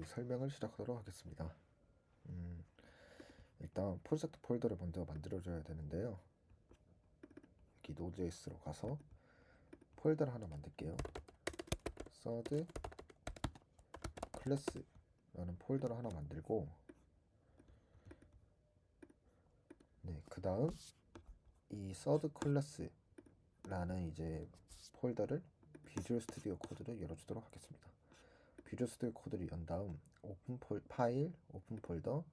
그 설명을 시작하도록 하겠습니다. 일단 프로젝트 폴더를 먼저 만들어줘야 되는데요. 여기 Node.js로 가서 폴더를 하나 만들게요. third class라는 폴더를 하나 만들고, 그 다음 이 third class라는 이제 폴더를 비주얼 스튜디오 코드를 열어주도록 하겠습니다. 비주얼 스튜디오 코드를 연 다음 오픈 파일, 오픈 폴더.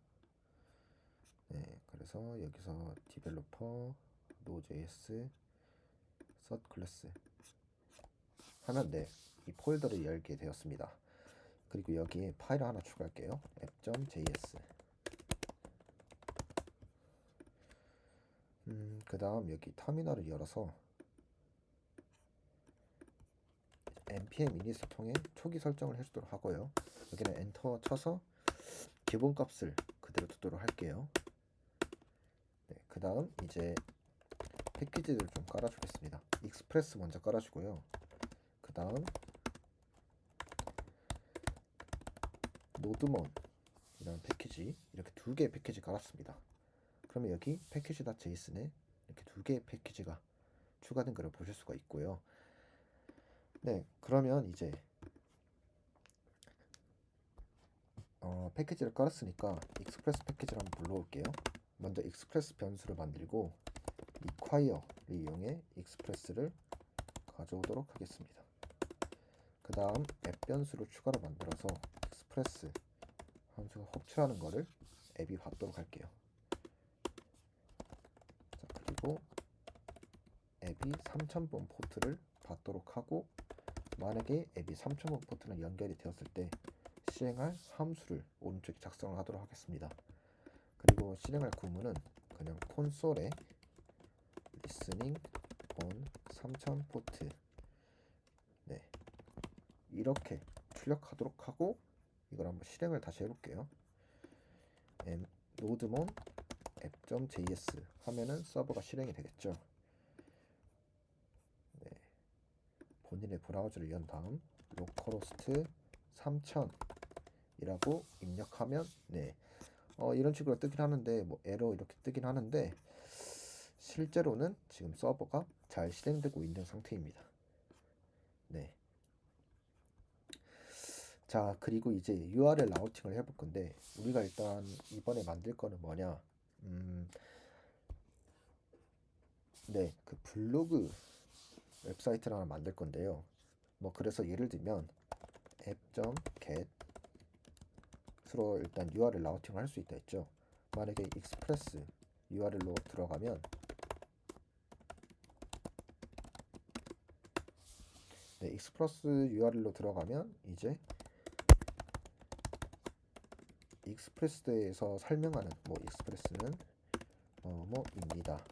그래서 여기서 디벨로퍼 Node.js third class 하면 이 폴더를 열게 되었습니다. 그리고 여기에 파일을 하나 추가할게요. app.js. 그 다음 여기 터미널을 열어서 npm init을 통해 초기 설정을 해주도록 하고요. 여기는 엔터 쳐서 기본값을 그대로 두도록 할게요. 그 다음 이제 패키지를 좀 깔아주겠습니다. 익스프레스 먼저 깔아주고요. 그 다음 노드몬 이라는 패키지, 이렇게 두 개의 패키지 깔았습니다. 그러면 여기 패키지.json에 이렇게 두 개의 패키지가 추가된 것을 보실 수가 있고요. 그러면 이제 패키지를 깔았으니까 익스프레스 패키지를 한번 불러올게요. 먼저 익스프레스 변수를 만들고 require를 이용해 익스프레스를 가져오도록 하겠습니다. 그 다음 앱 변수를 추가로 만들어서 익스프레스 함수가 호출하는 거를 앱이 받도록 할게요. 그리고 앱이 3000번 포트를 받도록 하고, 만약에 앱이 3000번 포트랑 연결이 되었을 때 실행할 함수를 오른쪽에 작성을 하도록 하겠습니다. 그리고 실행할 구문은 그냥 콘솔에 listening on 3000 포트 이렇게 출력하도록 하고, 이걸 한번 실행을 다시 해볼게요. 노드몬 app.js 하면은 서버가 실행이 되겠죠. 본인의 브라우저를 연 다음 localhost 3000이라고 입력하면 이런 식으로 뜨긴 하는데, 에러 이렇게 뜨긴 하는데 실제로는 지금 서버가 잘 실행되고 있는 상태입니다. 자, 그리고 이제 URL 라우팅을 해볼 건데, 우리가 일단 이번에 만들 거는 뭐냐, 그 블로그 웹사이트를 하나 만들 건데요. 그래서 예를 들면 app.get으로 일단 URL 라우팅을 할 수 있다 했죠. 만약에 익스프레스 URL로 들어가면 익스프레스 URL로 들어가면 이제 익스프레스에서 설명하는 익스프레스는 뭐입니다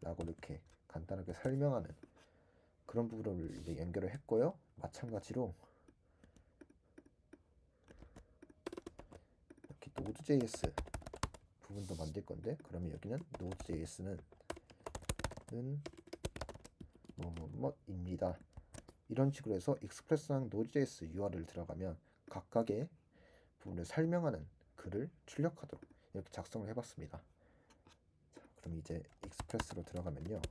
라고 이렇게 간단하게 설명하는 그런 부분을 이제 연결을 했고요. 마찬가지로 이렇게 Node.js 부분도 만들 건데, 그러면 여기는 Node.js는 뭐입니다 이런 식으로 해서 익스프레스랑 Node.js URL을 들어가면 각각의 부분을 설명하는 글을 출력하도록 이렇게 작성을 해봤습니다. 자, 그럼 이제 익스프레스로 들어가면요,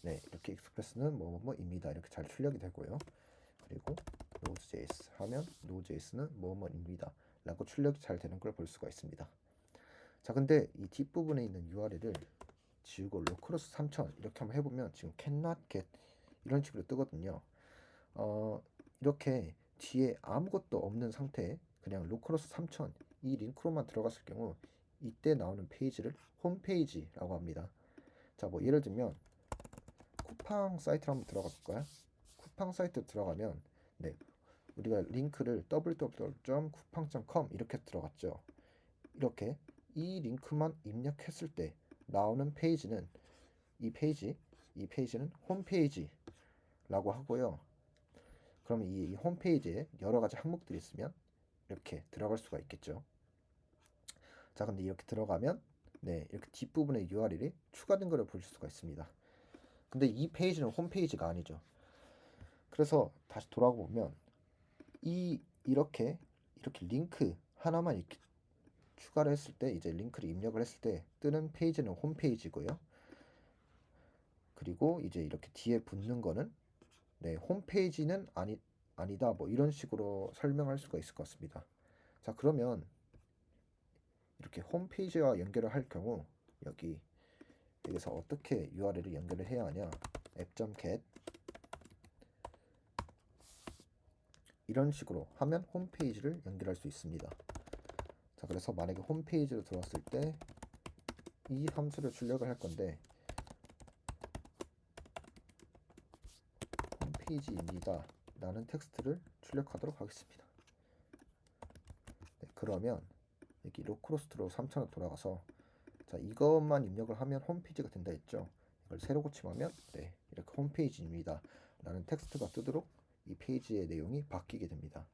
이렇게 익스프레스는 뭐뭐입니다 이렇게 잘 출력이 되고요. 그리고 Node.js 하면 Node.js는 뭐뭐입니다 라고 출력이 잘 되는 걸 볼 수가 있습니다. 자, 근데 이 뒷부분에 있는 URL을 지우고 localhost 3000 이렇게 한번 해보면 지금 cannot get 이런 식으로 뜨거든요. 이렇게 뒤에 아무것도 없는 상태에 그냥 localhost 3000 이 링크로만 들어갔을 경우 이때 나오는 페이지를 홈페이지라고 합니다. 자, 예를 들면 쿠팡 사이트를 한번 들어가 볼까요? 쿠팡 사이트 들어가면 우리가 링크를 www.coupang.com 이렇게 들어갔죠. 이렇게 이 링크만 입력했을 때 나오는 페이지는 이 페이지는 홈페이지라고 하고요. 그러면 이 홈페이지에 여러 가지 항목들이 있으면 이렇게 들어갈 수가 있겠죠. 자, 근데 이렇게 들어가면 이렇게 뒷부분에 URL이 추가된 것을 볼 수가 있습니다. 근데 이 페이지는 홈페이지가 아니죠. 그래서 다시 돌아보면 이 이렇게 링크 하나만 이렇게 추가를 했을 때, 이제 링크를 입력을 했을 때 뜨는 페이지는 홈페이지고요. 그리고 이제 이렇게 뒤에 붙는 거는 홈페이지는 아니다, 뭐 이런 식으로 설명할 수가 있을 것 같습니다. 자, 그러면 이렇게 홈페이지와 연결을 할 경우 여기서 어떻게 URL을 연결을 해야 하냐, app.get 이런 식으로 하면 홈페이지를 연결할 수 있습니다. 자, 그래서 만약에 홈페이지로 들어왔을 때 이 함수를 출력을 할 건데, 홈페이지입니다 라는 텍스트를 출력하도록 하겠습니다. 그러면 여기 로크로스트로 3000원 돌아가서, 자, 이것만 입력을 하면 홈페이지가 된다 했죠. 이걸 새로 고침하면 이렇게 홈페이지입니다 라는 텍스트가 뜨도록 이 페이지의 내용이 바뀌게 됩니다.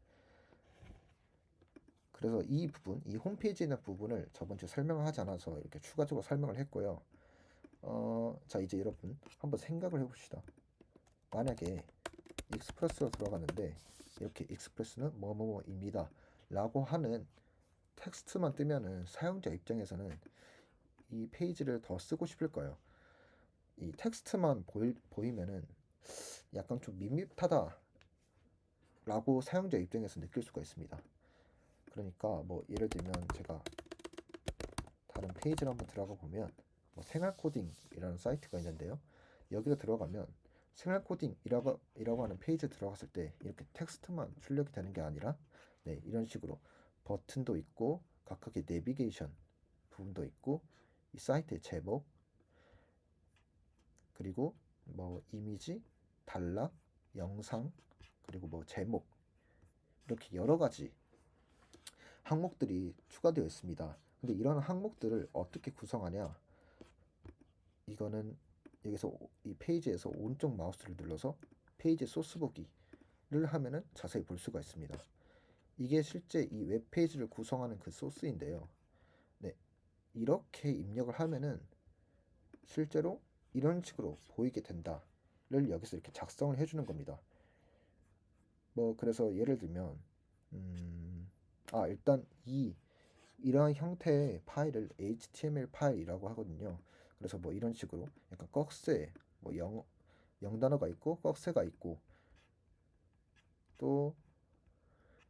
그래서 이 부분, 이 홈페이지에 있는 부분을 저번주에 설명을 하지 않아서 이렇게 추가적으로 설명을 했고요. 자, 이제 여러분 한번 생각을 해봅시다. 만약에 익스프레스로 들어가는데 이렇게 익스프레스는 뭐뭐뭐입니다 라고 하는 텍스트만 뜨면은 사용자 입장에서는 이 페이지를 더 쓰고 싶을 거예요. 이 텍스트만 보이면은 약간 좀 밋밋하다 라고 사용자 입장에서 느낄 수가 있습니다. 그러니까 뭐 예를 들면 제가 다른 페이지를 한번 들어가 보면 생활코딩이라는 사이트가 있는데요. 여기로 들어가면 생활코딩이라고 하는 페이지에 들어갔을 때 이렇게 텍스트만 출력이 되는 게 아니라 이런 식으로 버튼도 있고 각각의 내비게이션 부분도 있고 이 사이트의 제목, 그리고 뭐 이미지, 단락, 영상, 그리고 뭐 제목, 이렇게 여러 가지 항목들이 추가되어 있습니다. 근데 이런 항목들을 어떻게 구성하냐, 이거는 여기서 이 페이지에서 오른쪽 마우스를 눌러서 페이지 소스 보기를 하면은 자세히 볼 수가 있습니다. 이게 실제 이 웹페이지를 구성하는 그 소스인데요. 이렇게 입력을 하면은 실제로 이런 식으로 보이게 된다를 여기서 이렇게 작성을 해주는 겁니다. 뭐 그래서 예를 들면 일단 이러한 형태의 파일을 HTML 파일이라고 하거든요. 그래서 뭐 이런 식으로 약간 꺽쇠, 뭐 영단어가 있고 꺽쇠가 있고 또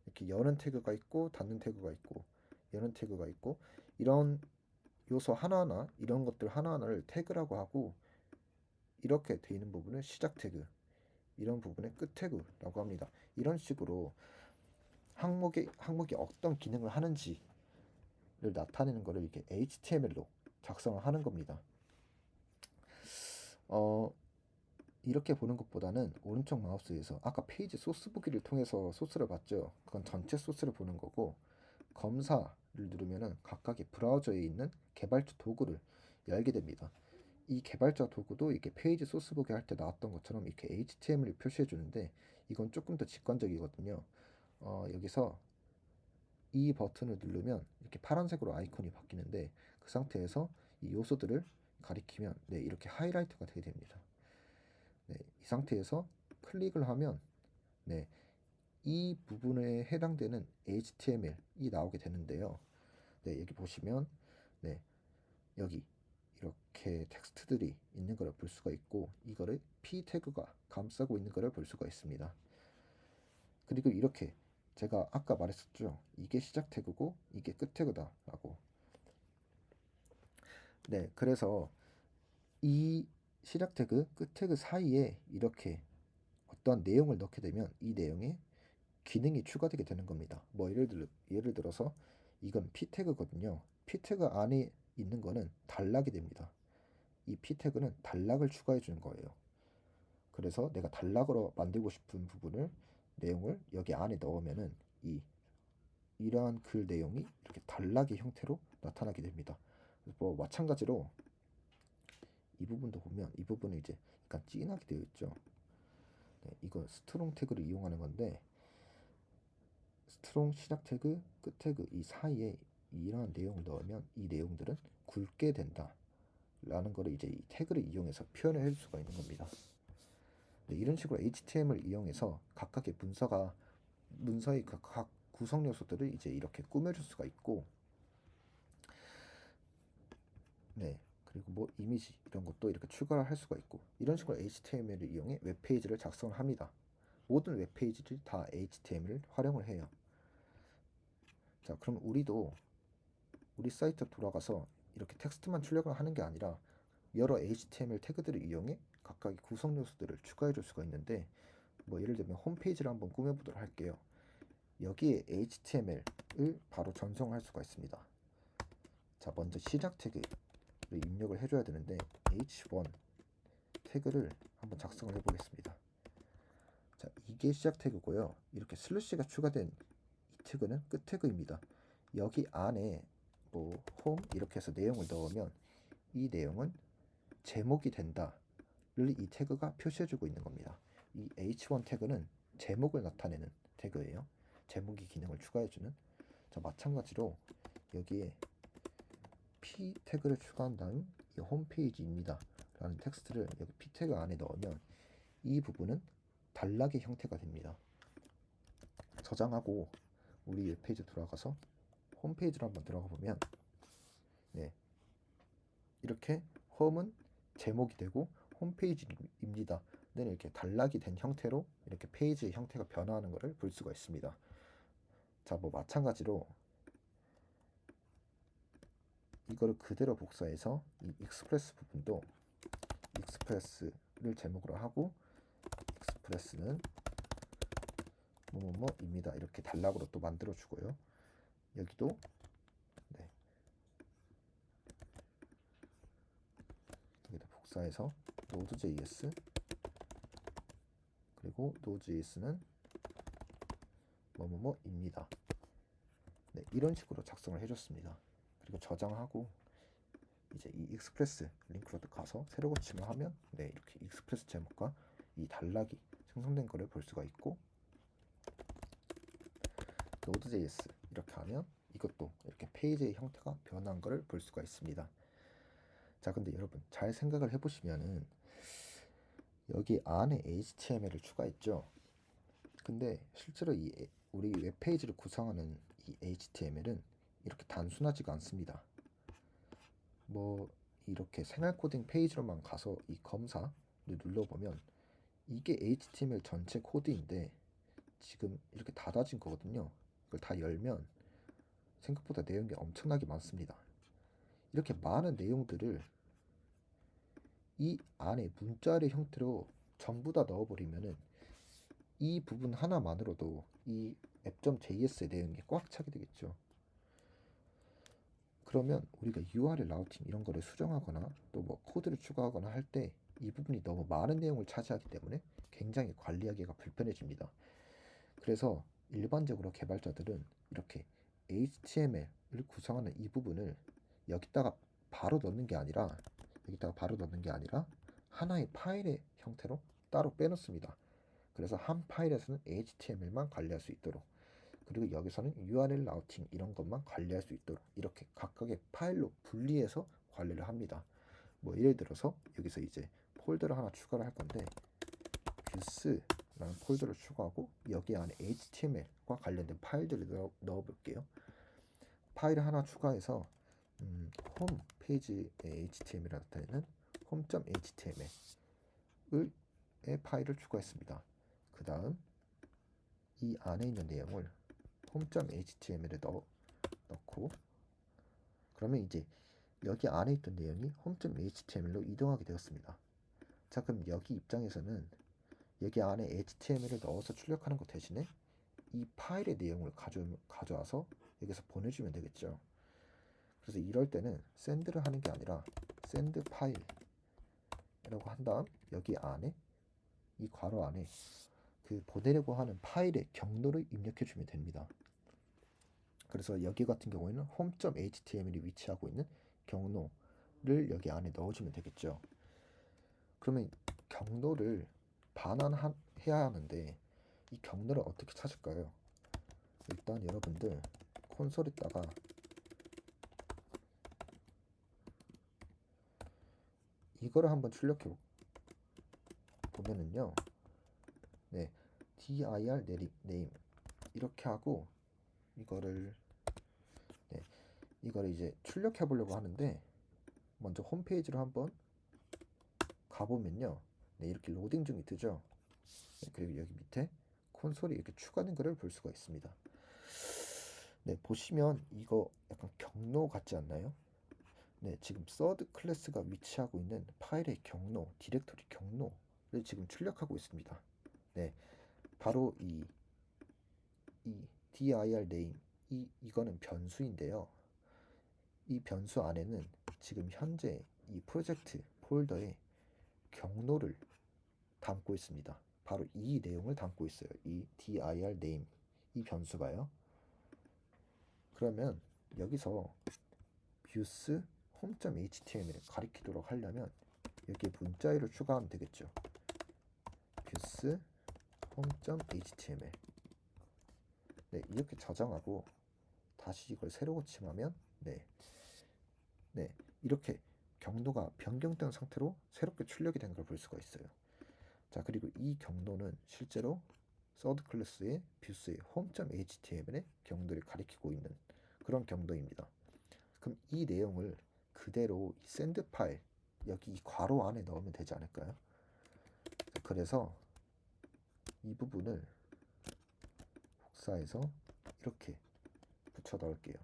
이렇게 여는 태그가 있고 닫는 태그가 있고 여는 태그가 있고, 이런 요소 하나하나, 이런 것들 하나하나를 태그라고 하고, 이렇게 돼 있는 부분을 시작 태그, 이런 부분을 끝 태그라고 합니다. 이런 식으로 항목이 어떤 기능을 하는지를 나타내는 것을 이렇게 HTML로 작성을 하는 겁니다. 이렇게 보는 것보다는 오른쪽 마우스에서 아까 페이지 소스 보기를 통해서 소스를 봤죠. 그건 전체 소스를 보는 거고, 검사를 누르면은 각각의 브라우저에 있는 개발자 도구를 열게 됩니다. 이 개발자 도구도 이렇게 페이지 소스 보기 할 때 나왔던 것처럼 이렇게 HTML을 표시해 주는데, 이건 조금 더 직관적이거든요. 여기서 이 버튼을 누르면 이렇게 파란색으로 아이콘이 바뀌는데, 그 상태에서 이 요소들을 가리키면 이렇게 하이라이트가 되게 됩니다. 이 상태에서 클릭을 하면 이 부분에 해당되는 HTML이 나오게 되는데요. 여기 보시면 여기 이렇게 텍스트들이 있는 걸 볼 수가 있고, 이거를 p 태그가 감싸고 있는 걸 볼 수가 있습니다. 그리고 이렇게 제가 아까 말했었죠. 이게 시작 태그고 이게 끝 태그다 라고. 그래서 이 시작 태그, 끝 태그 사이에 이렇게 어떠한 내용을 넣게 되면 이 내용에 기능이 추가되게 되는 겁니다. 뭐 예를 들어서 이건 p 태그거든요. p 태그 안에 있는 거는 단락이 됩니다. 이 p 태그는 단락을 추가해 주는 거예요. 그래서 내가 단락으로 만들고 싶은 부분을, 내용을 여기 안에 넣으면은 이러한 글 내용이 이렇게 단락의 형태로 나타나게 됩니다. 뭐 마찬가지로 이 부분도 보면 이 부분은 이제 약간 진하게 되어 있죠. 이거 스트롱 태그를 이용하는 건데, 스트롱 시작 태그, 끝 태그 이 사이에 이러한 내용을 넣으면 이 내용들은 굵게 된다 라는 거를 이제 이 태그를 이용해서 표현을 해줄 수가 있는 겁니다. 이런 식으로 HTML을 이용해서 각각의 문서가 문서의 각 구성 요소들을 이제 이렇게 꾸며줄 수가 있고, 네, 그리고 뭐 이미지 이런 것도 이렇게 추가를 할 수가 있고, 이런 식으로 HTML을 이용해 웹페이지를 작성을 합니다. 모든 웹페이지들이 다 HTML을 활용을 해요. 자, 그럼 우리도 우리 사이트 돌아가서 이렇게 텍스트만 출력을 하는 게 아니라 여러 HTML 태그들을 이용해 각각의 구성 요소들을 추가해 줄 수가 있는데, 뭐 예를 들면 홈페이지를 한번 꾸며보도록 할게요. 여기에 HTML을 바로 전송할 수가 있습니다. 자, 먼저 시작 태그를 입력을 해줘야 되는데 h1 태그를 한번 작성을 해보겠습니다. 자, 이게 시작 태그고요. 이렇게 슬래시가 추가된 이 태그는 끝 태그입니다. 여기 안에 뭐 홈 이렇게 해서 내용을 넣으면 이 내용은 제목이 된다를 이 태그가 표시해주고 있는 겁니다. 이 h1 태그는 제목을 나타내는 태그예요. 제목이 기능을 추가해주는. 자, 마찬가지로 여기에 p 태그를 추가한 다음 이 홈페이지입니다 라는 텍스트를 여기 p 태그 안에 넣으면 이 부분은 단락의 형태가 됩니다. 저장하고 우리 웹페이지 들어가서 홈페이지로 한번 들어가 보면, 네, 이렇게 홈은 제목이 되고 홈페이지입니다 는 이렇게 단락이 된 형태로 이렇게 페이지의 형태가 변화하는 것을 볼 수가 있습니다. 자, 뭐 마찬가지로 이거를 그대로 복사해서 이 익스프레스 부분도 익스프레스를 제목으로 하고, 익스프레스는 뭐뭐뭐입니다 이렇게 단락으로 또 만들어 주고요. 여기도, 네, 여기다 복사해서 node.js, 그리고 node.js는 뭐뭐뭐입니다. 네, 이런 식으로 작성을 해줬습니다. 그리고 저장하고 이제 이 익스프레스 링크로 가서 새로 고침을 하면, 네, 이렇게 익스프레스 제목과 이 단락이 생성된 거를 볼 수가 있고, node.js 이렇게 하면 이것도 이렇게 페이지의 형태가 변한 거를 볼 수가 있습니다. 자, 근데 여러분 잘 생각을 해보시면은 여기 안에 HTML을 추가했죠. 근데 실제로 우리 웹페이지를 구성하는 이 HTML은 이렇게 단순하지가 않습니다. 뭐 이렇게 생활 코딩 페이지로만 가서 이 검사를 눌러보면 이게 HTML 전체 코드인데 지금 이렇게 닫아진 거거든요. 이걸 다 열면 생각보다 내용이 엄청나게 많습니다. 이렇게 많은 내용들을 이 안에 문자의 형태로 전부 다 넣어버리면은 이 부분 하나만으로도 이 app.js의 내용이 꽉 차게 되겠죠. 그러면 우리가 URL 라우팅 이런 거를 수정하거나 또 뭐 코드를 추가하거나 할 때 이 부분이 너무 많은 내용을 차지하기 때문에 굉장히 관리하기가 불편해집니다. 그래서 일반적으로 개발자들은 이렇게 HTML을 구성하는 이 부분을 여기다가 바로 넣는 게 아니라 하나의 파일의 형태로 따로 빼놓습니다. 그래서 한 파일에서는 HTML만 관리할 수 있도록, 그리고 여기서는 URL 라우팅 이런 것만 관리할 수 있도록 이렇게 각각의 파일로 분리해서 관리를 합니다. 뭐 예를 들어서 여기서 이제 폴더를 하나 추가를 할 건데 뷰스라는 폴더를 추가하고 여기 안에 HTML과 관련된 파일들을 넣어볼게요. 파일을 하나 추가해서 홈페이지의 HTML이라는 데는 home.html의 파일을 추가했습니다. 그 다음 이 안에 있는 내용을 home.html에 넣고, 그러면 이제 여기 안에 있던 내용이 home.html로 이동하게 되었습니다. 자, 그럼 여기 입장에서는 여기 안에 HTML을 넣어서 출력하는 것 대신에 이 파일의 내용을 가져와서 여기서 보내주면 되겠죠. 그래서 이럴 때는 send를 하는 게 아니라 send 파일이라고 한 다음 여기 안에 이 괄호 안에 그 보내려고 하는 파일의 경로를 입력해 주면 됩니다. 그래서 여기 같은 경우에는 home.html이 위치하고 있는 경로를 여기 안에 넣어주면 되겠죠. 그러면 경로를 반환해야 하는데 이 경로를 어떻게 찾을까요? 일단 여러분들 콘솔에다가 이거를 한번 출력해 보면은요, 네, dir name 이렇게 하고 이거를 이거를 이제 출력해 보려고 하는데 먼저 홈페이지로 한번 가보면요. 이렇게 로딩 중이 뜨죠. 그리고 여기 밑에 콘솔이 이렇게 추가된 것을 볼 수가 있습니다. 보시면 이거 약간 경로 같지 않나요? 지금 서드 클래스가 위치하고 있는 파일의 경로, 디렉토리 경로를 지금 출력하고 있습니다. 바로 이 dir name 이거는 변수인데요. 이 변수 안에는 지금 현재 이 프로젝트 폴더에 경로를 담고 있습니다. 바로 이 내용을 담고 있어요. 이 dir name 이 변수가요. 그러면 여기서 views home.html을 가리키도록 하려면 여기에 문자열을 추가하면 되겠죠. views home.html 이렇게 저장하고 다시 이걸 새로 고침하면 이렇게 경로가 변경된 상태로 새롭게 출력이 된 걸 볼 수가 있어요. 자, 그리고 이 경로는 실제로 서드 클래스의 뷰스의 home.html의 경로를 가리키고 있는 그런 경로입니다. 그럼 이 내용을 그대로 이 샌드 파일 여기 이 괄호 안에 넣으면 되지 않을까요? 그래서 이 부분을 복사해서 이렇게 붙여 넣을게요.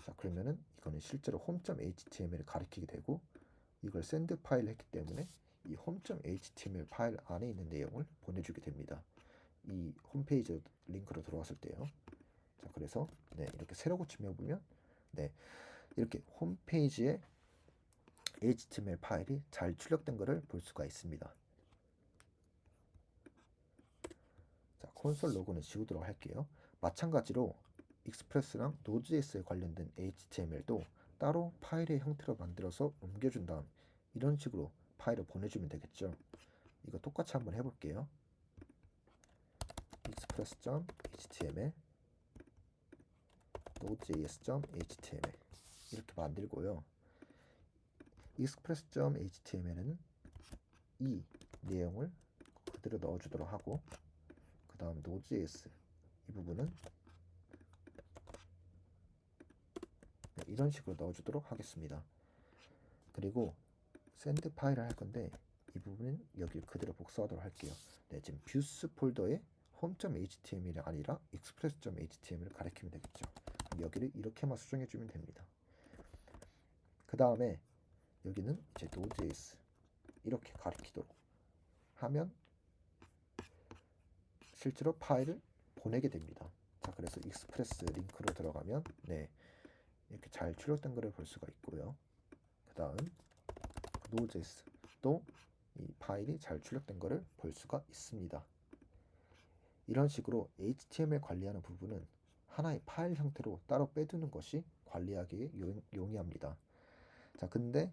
자, 그러면은 이거는 실제로 home.html을 가리키게 되고 이걸 샌드 파일 했기 때문에 이 home.html 파일 안에 있는 내용을 보내주게 됩니다. 이 홈페이지 링크로 들어왔을 때요. 자, 그래서 이렇게 새로 고침해 보면 이렇게 홈페이지에 HTML 파일이 잘 출력된 것을 볼 수가 있습니다. 자, 콘솔 로고는 지우도록 할게요. 마찬가지로 익스프레스랑 노드.js에 관련된 HTML도 따로 파일의 형태로 만들어서 옮겨준 다음 이런 식으로 파일을 보내주면 되겠죠. 이거 똑같이 한번 해볼게요. express.html node.js.html 이렇게 만들고요. express.html은 이 내용을 그대로 넣어주도록 하고 그 다음 node.js 이 부분은 이런 식으로 넣어주도록 하겠습니다. 그리고 샌드 파일을 할 건데 이 부분은 여기 그대로 복사하도록 할게요. 지금 views 폴더에 home.html이 아니라 express.html을 가리키면 되겠죠. 여기를 이렇게만 수정해 주면 됩니다. 그 다음에 여기는 이제 node.js 이렇게 가리키도록 하면 실제로 파일을 보내게 됩니다. 자, 그래서 익스프레스 링크로 들어가면 이렇게 잘 출력된 것을 볼 수가 있고요. 그 다음 node.js도 이 파일이 잘 출력된 것을 볼 수가 있습니다. 이런 식으로 HTML 관리하는 부분은 하나의 파일 형태로 따로 빼두는 것이 관리하기에 용이합니다. 자, 근데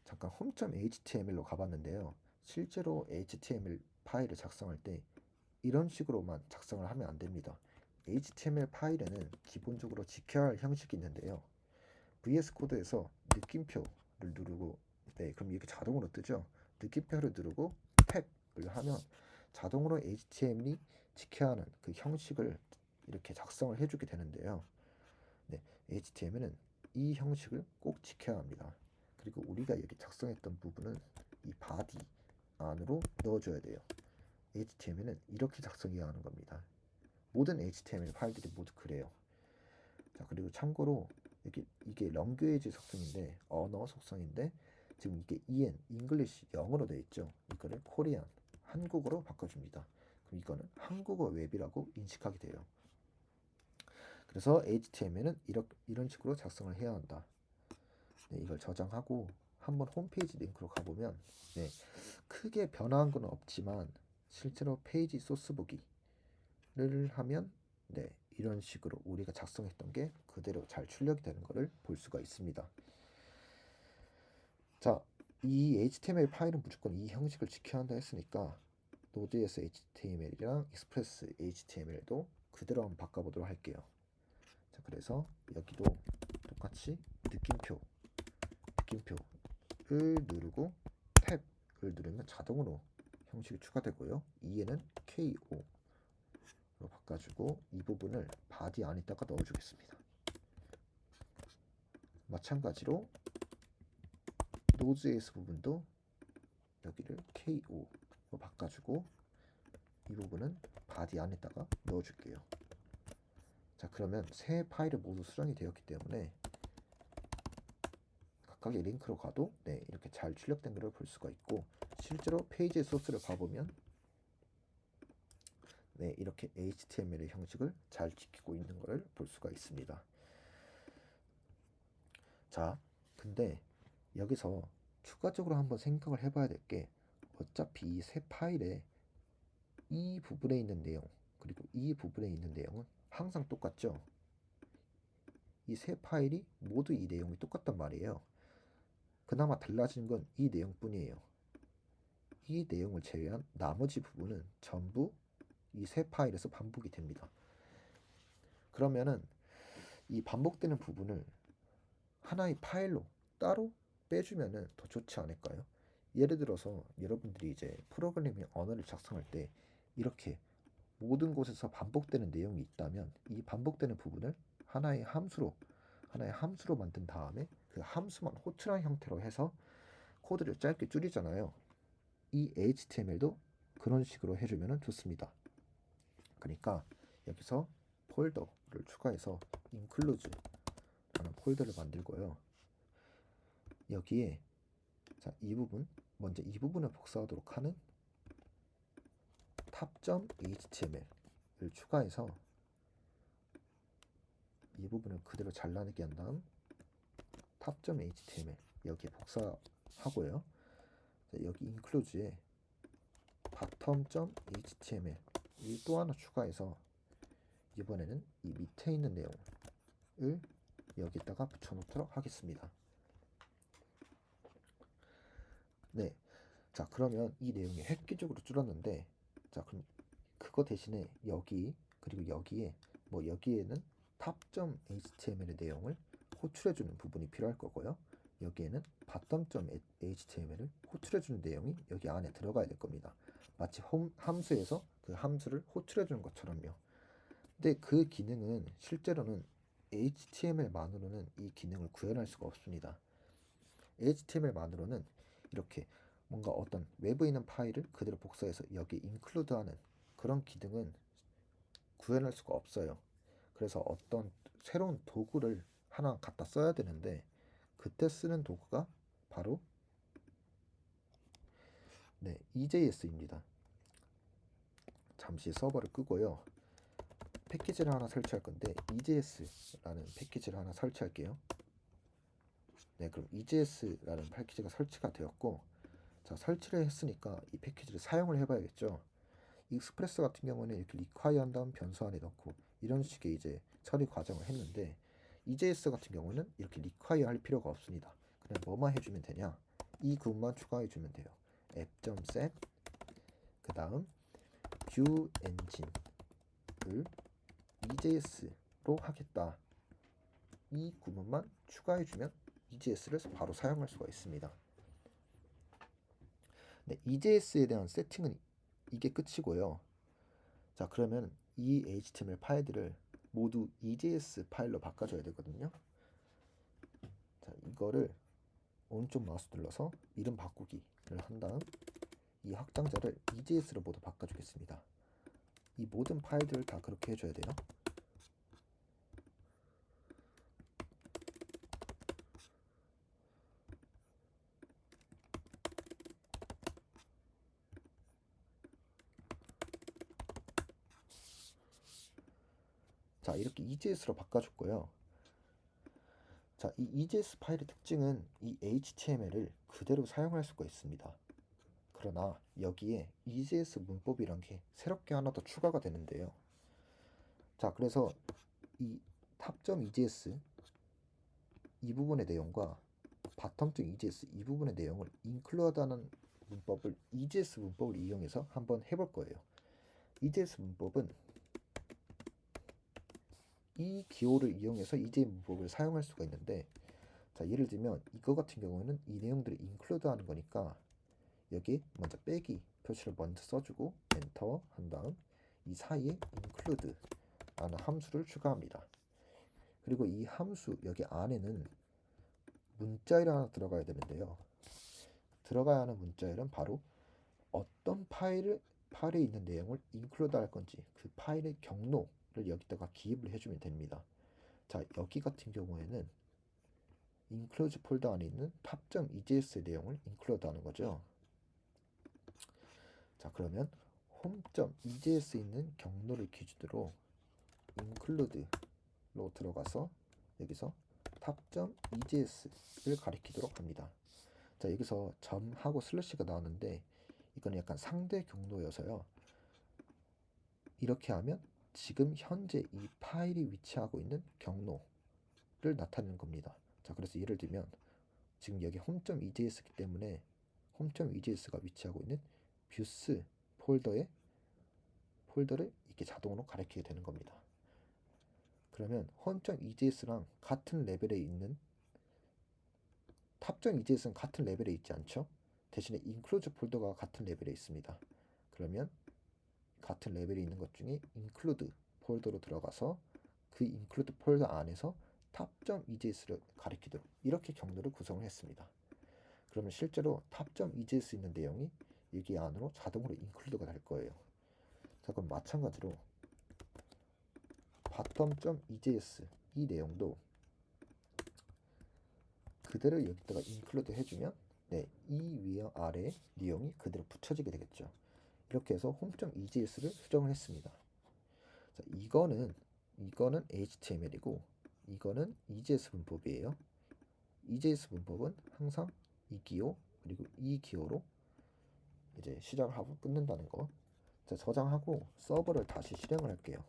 잠깐 home.html로 가봤는데요. 실제로 HTML 파일을 작성할 때 이런 식으로만 작성을 하면 안 됩니다. HTML 파일에는 기본적으로 지켜야 할 형식이 있는데요. VS 코드에서 느낌표를 누르고 그럼 이렇게 자동으로 뜨죠. 느낌표를 누르고 탭을 하면 자동으로 HTML이 지켜야 하는 그 형식을 이렇게 작성을 해주게 되는데요. HTML은 이 형식을 꼭 지켜야 합니다. 그리고 우리가 여기 작성했던 부분은 이 바디 안으로 넣어줘야 돼요. HTML은 이렇게 작성해야 하는 겁니다. 모든 HTML 파일들이 모두 그래요. 자, 그리고 참고로 이게 랭귀지 속성인데 언어 속성인데 지금 이게 EN, English 영어로 되어 있죠. 이거를 코리안, 한국어로 바꿔줍니다. 그럼 이거는 한국어 웹이라고 인식하게 돼요. 그래서 HTML은 이런 식으로 작성을 해야 한다. 이걸 저장하고 한번 홈페이지 링크로 가보면 크게 변화한 건 없지만 실제로 페이지 소스 보기를 하면 이런 식으로 우리가 작성했던 게 그대로 잘 출력이 되는 것을 볼 수가 있습니다. 자, 이 HTML 파일은 무조건 이 형식을 지켜야 한다 했으니까 Node.js HTML이랑 Express HTML도 그대로 한번 바꿔보도록 할게요. 자, 그래서 여기도 똑같이 느낌표를 누르고 탭을 누르면 자동으로 형식이 추가되고요. 2에는 KO 바꿔주고 이 부분을 body 안에다가 넣어주겠습니다. 마찬가지로 Node.js 부분도 여기를 KO로 바꿔주고 이 부분은 body 안에다가 넣어줄게요. 자, 그러면 세 파일이 모두 수정이 되었기 때문에 각각의 링크로 가도 이렇게 잘 출력된 것을 볼 수가 있고, 실제로 페이지의 소스를 봐보면 이렇게 HTML의 형식을 잘 지키고 있는 것을 볼 수가 있습니다. 자, 근데 여기서 추가적으로 한번 생각을 해봐야 될 게, 어차피 이 세 파일에 이 부분에 있는 내용 그리고 이 부분에 있는 내용은 항상 똑같죠. 이 세 파일이 모두 이 내용이 똑같단 말이에요. 그나마 달라진 건 이 내용뿐이에요. 이 내용을 제외한 나머지 부분은 전부 이 세 파일에서 반복이 됩니다. 그러면은 이 반복되는 부분을 하나의 파일로 따로 빼주면은 더 좋지 않을까요? 예를 들어서 여러분들이 이제 프로그래밍 언어를 작성할 때 이렇게 모든 곳에서 반복되는 내용이 있다면 이 반복되는 부분을 하나의 함수로 만든 다음에 그 함수만 호출한 형태로 해서 코드를 짧게 줄이잖아요. 이 HTML도 그런 식으로 해주면 좋습니다. 그러니까 여기서 폴더를 추가해서 include 라는 폴더를 만들고요. 여기에 자, 이 부분 먼저 이 부분을 복사하도록 하는 tab.html을 추가해서 이 부분을 그대로 잘라내게 한 다음 tab.html 여기에 복사하고요. 자, 여기 include에 bottom.html 이 또 하나 추가해서 이번에는 이 밑에 있는 내용을 여기다가 붙여놓도록 하겠습니다. 네, 자 그러면 이 내용이 획기적으로 줄었는데, 자 그럼 그거 대신에 여기 그리고 여기에 여기에는 tab.html의 내용을 호출해주는 부분이 필요할 거고요. 여기에는 bottom.html을 호출해주는 내용이 여기 안에 들어가야 될 겁니다. 마치 함수에서 그 함수를 호출해주는 것처럼요. 근데 그 기능은 실제로는 HTML만으로는 이 기능을 구현할 수가 없습니다. HTML만으로는 이렇게 뭔가 어떤 외부에 있는 파일을 그대로 복사해서 여기 include하는 그런 기능은 구현할 수가 없어요. 그래서 어떤 새로운 도구를 하나 갖다 써야 되는데, 그때 쓰는 도구가 바로 EJS입니다. 잠시 서버를 끄고요. 패키지를 하나 설치할 건데 EJS라는 패키지를 하나 설치할게요. 네, 그럼 EJS라는 패키지가 설치가 되었고, 자 설치를 했으니까 이 패키지를 사용을 해봐야겠죠. 익스프레스 같은 경우는 이렇게 require 한 다음 변수 안에 넣고 이런 식의 이제 처리 과정을 했는데, EJS 같은 경우는 이렇게 require 할 필요가 없습니다. 그냥 뭐만 해주면 되냐, 이 구문만 추가해주면 돼요. app.set 그 다음 view engine을 EJS로 하겠다, 이 구문만 추가해주면 EJS를 바로 사용할 수가 있습니다. 네, EJS에 대한 세팅은 이게 끝이고요. 자 그러면 이 HTML 파일들을 모두 EJS 파일로 바꿔줘야 되거든요. 자 이거를 오른쪽 마우스 눌러서 이름 바꾸기를 한 다음 이 확장자를 EJS로 모두 바꿔주겠습니다. 이 모든 파일들을 다 그렇게 해줘야 돼요. 자 이렇게 EJS로 바꿔줬고요. 자, 이 EJS 파일의 특징은 이 HTML을 그대로 사용할 수가 있습니다. 그러나 여기에 EJS 문법이란 게 새롭게 하나 더 추가가 되는데요. 자, 그래서 이 tab.EJS 이 부분의 내용과 bottom.EJS 이 부분의 내용을 include하는 문법을 EJS 문법을 이용해서 한번 해볼 거예요. EJS 문법은 이 기호를 이용해서 EJS 문법을 사용할 수가 있는데, 자 예를 들면 이거 같은 경우는 이 내용들을 include 하는 거니까 여기 먼저 빼기 표시를 먼저 써주고 엔터 한 다음 이 사이에 include 라는 함수를 추가합니다. 그리고 이 함수 여기 안에는 문자열이 하나 들어가야 되는데요. 들어가야 하는 문자열은 바로 어떤 파일에 있는 내용을 include 할 건지 그 파일의 경로를 여기다가 기입을 해주면 됩니다. 자, 여기 같은 경우에는 include 폴더 안에 있는 tab.ejs 내용을 include 하는 거죠. 자, 그러면 home.ejs에 있는 경로를 기준으로 include로 들어가서 여기서 tab.ejs를 가리키도록 합니다. 자, 여기서 점하고 슬래시가 나오는데 이건 약간 상대 경로여서요. 이렇게 하면 지금 현재 이 파일이 위치하고 있는 경로를 나타내는 겁니다. 자, 그래서 예를 들면 지금 여기 home.ejs이기 때문에 home.ejs가 위치하고 있는 뷰스 폴더를 이렇게 자동으로 가리키게 되는 겁니다. 그러면 home.ejs랑 같은 레벨에 있는 tab.ejs는 같은 레벨에 있지 않죠? 대신에 include 폴더가 같은 레벨에 있습니다. 그러면 같은 레벨에 있는 것 중에 include 폴더로 들어가서 그 include 폴더 안에서 tab.ejs를 가리키도록 이렇게 경로를 구성을 했습니다. 그러면 실제로 tab.ejs 있는 내용이 여기 안으로 자동으로 include가 될 거예요. 자, 그럼 마찬가지로 bottom.ejs 이 내용도 그대로 여기다가 include 해주면 네, 이 위와 아래 내용이 그대로 붙여지게 되겠죠. 이렇게 해서 home.ejs를 수정을 했습니다. 자, 이거는 HTML이고 이거는 EJS 문법이에요. EJS 문법은 항상 이 기호 그리고 이 기호로 이제 시작을 하고 끊는다는 거. 자, 저장하고 서버를 다시 실행을 할게요.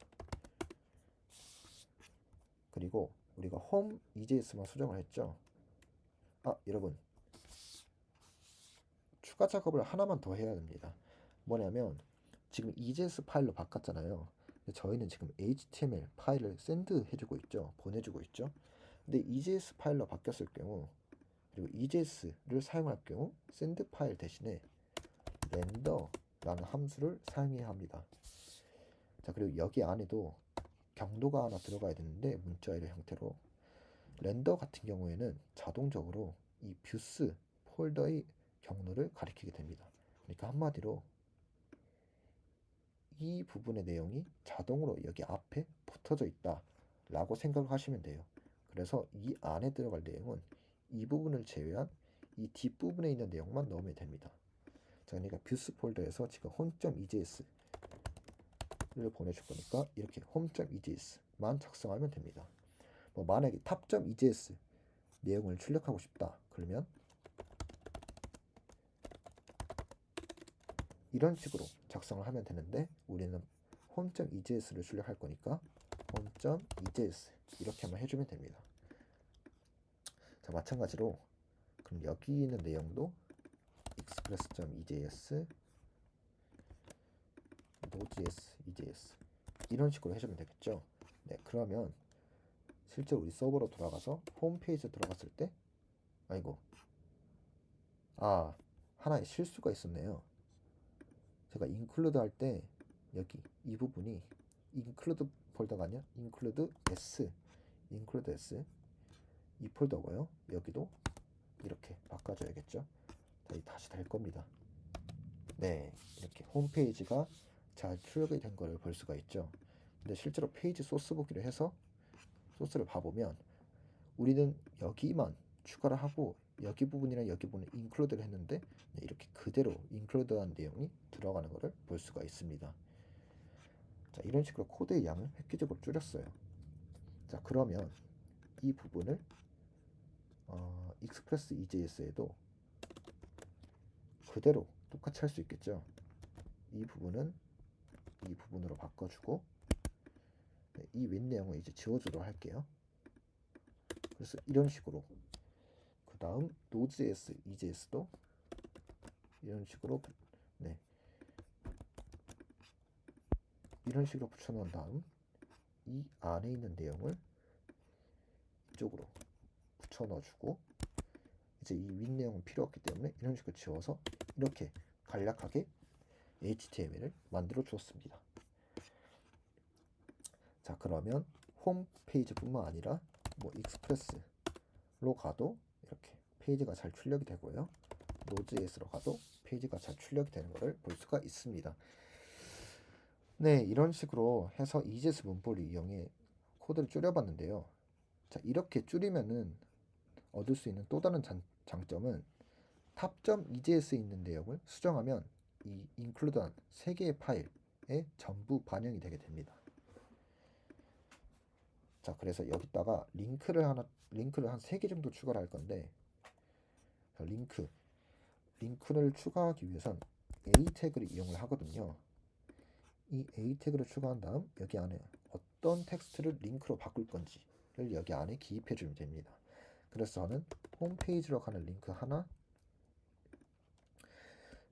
그리고 우리가 home EJS만 수정을 했죠. 아, 여러분 추가 작업을 하나만 더 해야 됩니다. 뭐냐면 지금 EJS 파일로 바꿨잖아요. 근데 저희는 지금 HTML 파일을 샌드 해주고 있죠. 보내주고 있죠. 근데 EJS 파일로 바뀌었을 경우 그리고 EJS를 사용할 경우 샌드 파일 대신에 렌더라는 함수를 사용해야 합니다. 자, 그리고 여기 안에도 경로가 하나 들어가야 되는데 문자열 형태로 렌더 같은 경우에는 자동적으로 이 뷰스 폴더의 경로를 가리키게 됩니다. 그러니까 한마디로 이 부분의 내용이 자동으로 여기 앞에 붙어져 있다 라고 생각을 하시면 돼요. 그래서 이 안에 들어갈 내용은 이 부분을 제외한 이 뒷부분에 있는 내용만 넣으면 됩니다. 자, 그러니까 뷰스 폴더에서 지금 home.ejs를 보내줄 거니까 이렇게 home.ejs만 작성하면 됩니다. 뭐 만약에 tab.ejs 내용을 출력하고 싶다 그러면 이런 식으로 작성을 하면 되는데 우리는 home.ejs를 출력할 거니까 home.ejs 이렇게만 해주면 됩니다. 자, 마찬가지로 그럼 여기 있는 내용도 express.ejs node.js, EJS 이런 식으로 해주면 되겠죠. 네, 그러면 실제로 우리 서버로 돌아가서 홈페이지에 들어갔을 때 아이고 하나의 실수가 있었네요. 제가 include 할 때 여기 이 부분이 include 폴더가 아니라 include s 이 폴더고요. 여기도 이렇게 바꿔줘야겠죠. 다시 될 겁니다. 네, 이렇게 홈페이지가 잘 출력이 된 거를 볼 수가 있죠. 근데 실제로 페이지 소스 보기로 해서 소스를 봐보면 우리는 여기만 추가를 하고 여기 부분이랑 여기 부분을 include를 했는데 네, 이렇게 그대로 include한 내용이 들어가는 것을 볼 수가 있습니다. 자, 이런 식으로 코드의 양을 획기적으로 줄였어요. 자, 그러면 이 부분을 익스프레스 EJS에도 그대로 똑같이 할 수 있겠죠. 이 부분은 이 부분으로 바꿔주고 네, 이 윗내용을 이제 지워주도록 할게요. 그래서 이런 식으로 그 다음 Node.js, EJS도 이런 식으로 네, 이런 식으로 붙여놓은 다음 이 안에 있는 내용을 이쪽으로 붙여 넣어주고 이제 이 윗내용은 필요 없기 때문에 이런 식으로 지워서 이렇게 간략하게 HTML을 만들어 주었습니다. 자, 그러면 홈 페이지뿐만 아니라 뭐 익스프레스로 가도 이렇게 페이지가 잘 출력이 되고요. 노드.js로 가도 페이지가 잘 출력이 되는 것을 볼 수가 있습니다. 네, 이런 식으로 해서 EJS 문법을 이용해 코드를 줄여봤는데요. 자, 이렇게 줄이면은 얻을 수 있는 또 다른 장점은 탑.ejs에 있는 내용을 수정하면 이 include한 3개의 파일에 전부 반영이 되게 됩니다. 자, 그래서 여기다가 링크를 한 3개 정도 추가를 할 건데, 링크를 추가하기 위해선 a 태그를 이용을 하거든요. 이 a 태그를 추가한 다음 여기 안에 어떤 텍스트를 링크로 바꿀 건지를 여기 안에 기입해 주면 됩니다. 그래서 저는 홈페이지로 가는 링크 하나,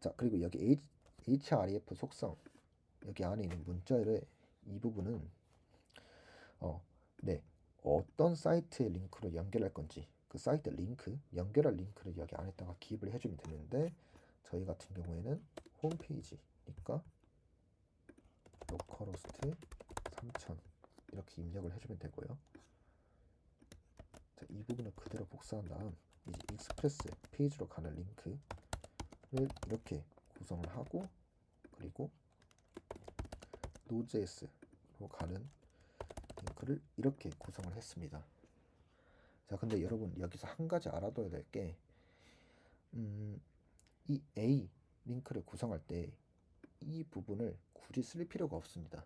자, 그리고 여기 href 속성 여기 안에 있는 문자열의 이 부분은 네, 어떤 사이트의 링크로 연결할 건지 그 사이트 링크, 연결할 링크를 여기 안에다가 기입을 해주면 되는데, 저희 같은 경우에는 홈페이지니까 로컬호스트 3000 이렇게 입력을 해주면 되고요. 자, 이 부분을 그대로 복사한 다음 이제 익스프레스 페이지로 가는 링크를 이렇게 구성을 하고, 그리고 Node.js로 가는 링크를 이렇게 구성을 했습니다. 자, 근데 여러분 여기서 한 가지 알아둬야 될 게, 이 A 링크를 구성할 때 이 부분을 굳이 쓸 필요가 없습니다.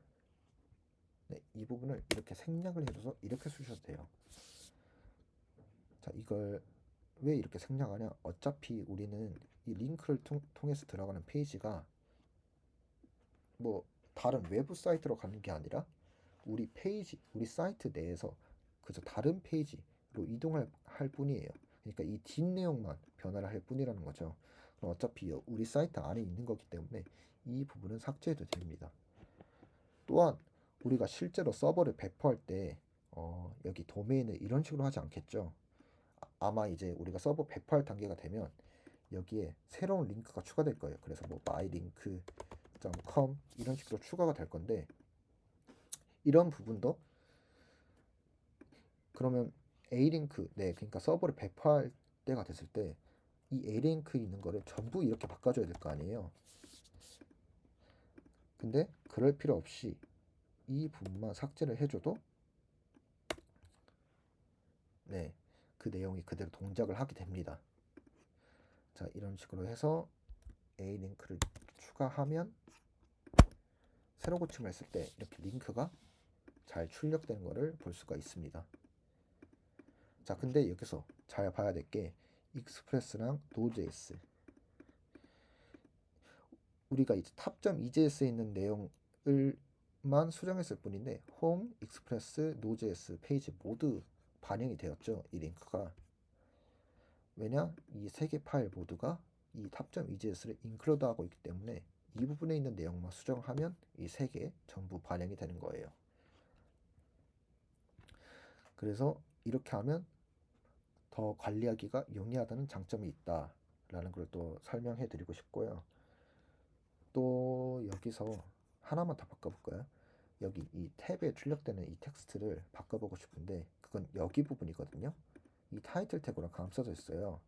네, 이 부분을 이렇게 생략을 해줘서 이렇게 쓰셔도 돼요. 자, 이걸 왜 이렇게 생략하냐? 어차피 우리는 이 링크를 통해서 들어가는 페이지가 뭐 다른 외부 사이트로 가는 게 아니라 우리 사이트 내에서 그저 다른 페이지로 이동할 뿐이에요. 그러니까 이 뒷내용만 변화를 할 뿐이라는 거죠. 그럼 어차피 우리 사이트 안에 있는 거기 때문에 이 부분은 삭제해도 됩니다. 또한 우리가 실제로 서버를 배포할 때 여기 도메인을 이런 식으로 하지 않겠죠. 아마 이제 우리가 서버 배포할 단계가 되면 여기에 새로운 링크가 추가될 거예요. 그래서 뭐 mylink.com 이런 식으로 추가가 될 건데, 이런 부분도 그러면 A링크, 네, 그러니까 서버를 배포할 때가 됐을 때 이 A링크 있는 거를 전부 이렇게 바꿔줘야 될 거 아니에요. 근데 그럴 필요 없이 이 부분만 삭제를 해줘도 네, 그 내용이 그대로 동작을 하게 됩니다. 자, 이런 식으로 해서 A링크를 추가하면 새로 고침을 했을 때 이렇게 링크가 잘 출력되는 것을 볼 수가 있습니다. 자, 근데 여기서 잘 봐야 될 게 익스프레스랑 Node.js, 우리가 이제 탑.ejs에 있는 내용을만 수정했을 뿐인데 홈, 익스프레스, Node.js 페이지 모두 반영이 되었죠. 이 링크가. 왜냐? 이 세 개 파일 모두가 이 탑.ejs를 인클루드하고 있기 때문에 이 부분에 있는 내용만 수정하면 이 세 개 전부 반영이 되는 거예요. 그래서 이렇게 하면 더 관리하기가 용이하다는 장점이 있다라는 걸 또 설명해 드리고 싶고요. 또 여기서 하나만 더 바꿔볼까요? 여기 이 탭에 출력되는 이 텍스트를 바꿔보고 싶은데 그건 여기 부분이거든요. 이 타이틀 태그랑 감싸져 있어요.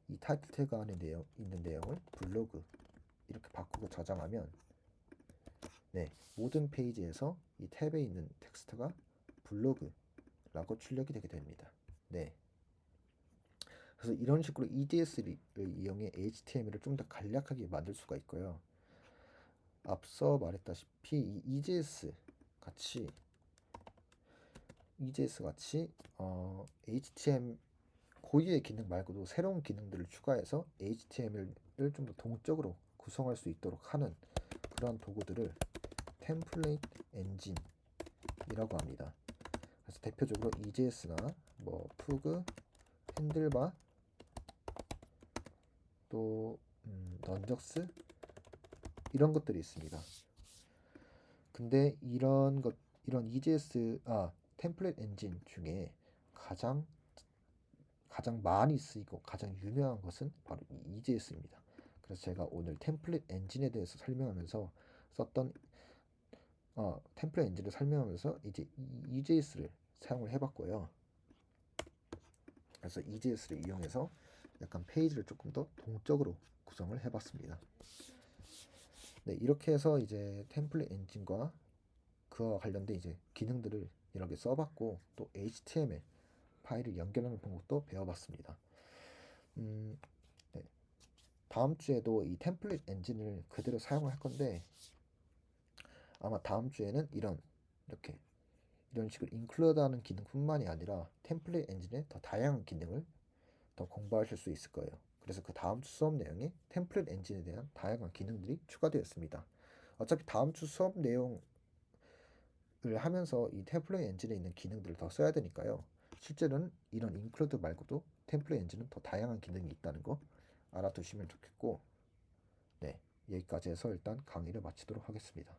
이 타이틀 태그 안에 있는 내용을 블로그 이렇게 바꾸고 저장하면 네, 모든 페이지에서 이 탭에 있는 텍스트가 블로그라고 출력이 되게 됩니다. 네. 그래서 이런 식으로 EJS를 이용해 HTML을 좀 더 간략하게 만들 수가 있고요. 앞서 말했다시피 이 EJS 같이 HTML 고유의 기능 말고도 새로운 기능들을 추가해서 HTML을 좀 더 동적으로 구성할 수 있도록 하는 그러한 도구들을 템플레이트 엔진이라고 합니다. 그래서 대표적으로 EJS나 뭐 푸그, 핸들바, 또 넌적스 이런 것들이 있습니다. 근데 이런 EJS 템플릿 엔진 중에 가장 많이 쓰이고 가장 유명한 것은 바로 이 EJS입니다. 그래서 제가 오늘 템플릿 엔진에 대해서 설명하면서 썼던 템플릿 엔진을 설명하면서 이제 EJS를 사용을 해봤고요. 그래서 EJS를 이용해서 약간 페이지를 조금 더 동적으로 구성을 해봤습니다. 네, 이렇게 해서 이제 템플릿 엔진과 그와 관련된 이제 기능들을 이렇게 써봤고, 또 HTML 파일을 연결하는 방법도 배워봤습니다. 네. 다음 주에도 이 템플릿 엔진을 그대로 사용을 할 건데, 아마 다음 주에는 이런 식으로 인클루드하는 기능뿐만이 아니라 템플릿 엔진의 더 다양한 기능을 더 공부하실 수 있을 거예요. 그래서 그 다음 주 수업 내용에 템플릿 엔진에 대한 다양한 기능들이 추가되었습니다. 어차피 다음 주 수업 내용을 하면서 이 템플릿 엔진에 있는 기능들을 더 써야 되니까요. 실제로는 이런 인클루드 말고도 템플릿 엔진은 더 다양한 기능이 있다는 거 알아두시면 좋겠고, 네, 여기까지 해서 일단 강의를 마치도록 하겠습니다.